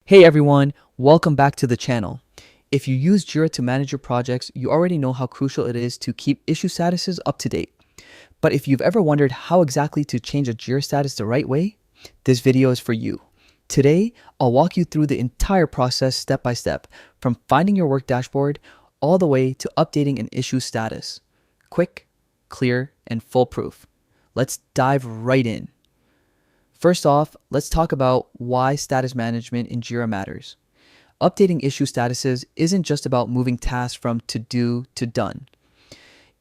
Hey everyone, welcome back to the channel. If you use Jira to manage your projects, you already know how crucial it is to keep issue statuses up to date. But if you've ever wondered how exactly to change a Jira status the right way, this video is for you. Today, I'll walk you through the entire process step by step, from finding your work dashboard all the way to updating an issue status. Quick, clear, and foolproof. Let's dive right in. First off, let's talk about why status management in Jira matters. Updating issue statuses isn't just about moving tasks from to do to done.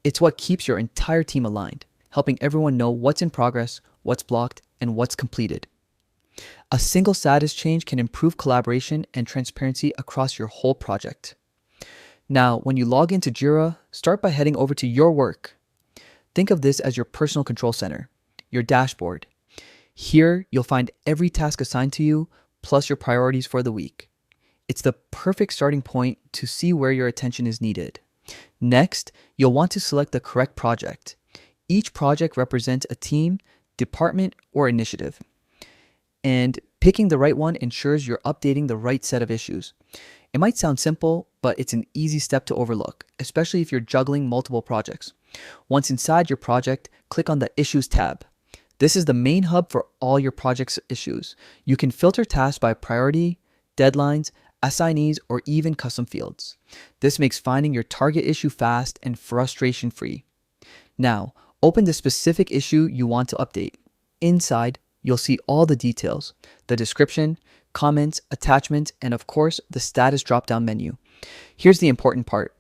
It's what keeps your entire team aligned, helping everyone know what's in progress, what's blocked, and what's completed. A single status change can improve collaboration and transparency across your whole project. Now, when you log into Jira, start by heading over to your work. Think of this as your personal control center, your dashboard. Here, you'll find every task assigned to you, plus your priorities for the week. It's the perfect starting point to see where your attention is needed. Next, you'll want to select the correct project. Each project represents a team, department, or initiative. And picking the right one ensures you're updating the right set of issues. It might sound simple, but it's an easy step to overlook, especially if you're juggling multiple projects. Once inside your project, click on the Issues tab. This is the main hub for all your project's issues. You can filter tasks by priority, deadlines, assignees, or even custom fields. This makes finding your target issue fast and frustration-free. Now, open the specific issue you want to update. Inside, you'll see all the details, the description, comments, attachments, and of course, the status drop-down menu. Here's the important part.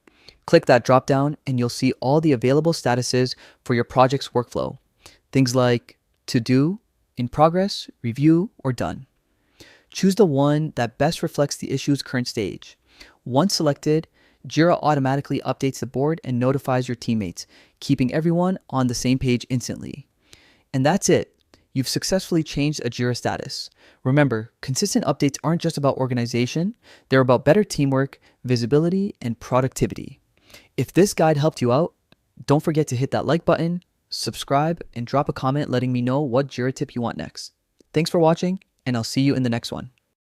Click that drop-down and you'll see all the available statuses for your project's workflow. Things like to do, in progress, review, or done. Choose the one that best reflects the issue's current stage. Once selected, Jira automatically updates the board and notifies your teammates, keeping everyone on the same page instantly. And that's it. You've successfully changed a Jira status. Remember, consistent updates aren't just about organization, they're about better teamwork, visibility, and productivity. If this guide helped you out, don't forget to hit that like button, subscribe, and drop a comment letting me know what Jira tip you want next. Thanks for watching, and I'll see you in the next one.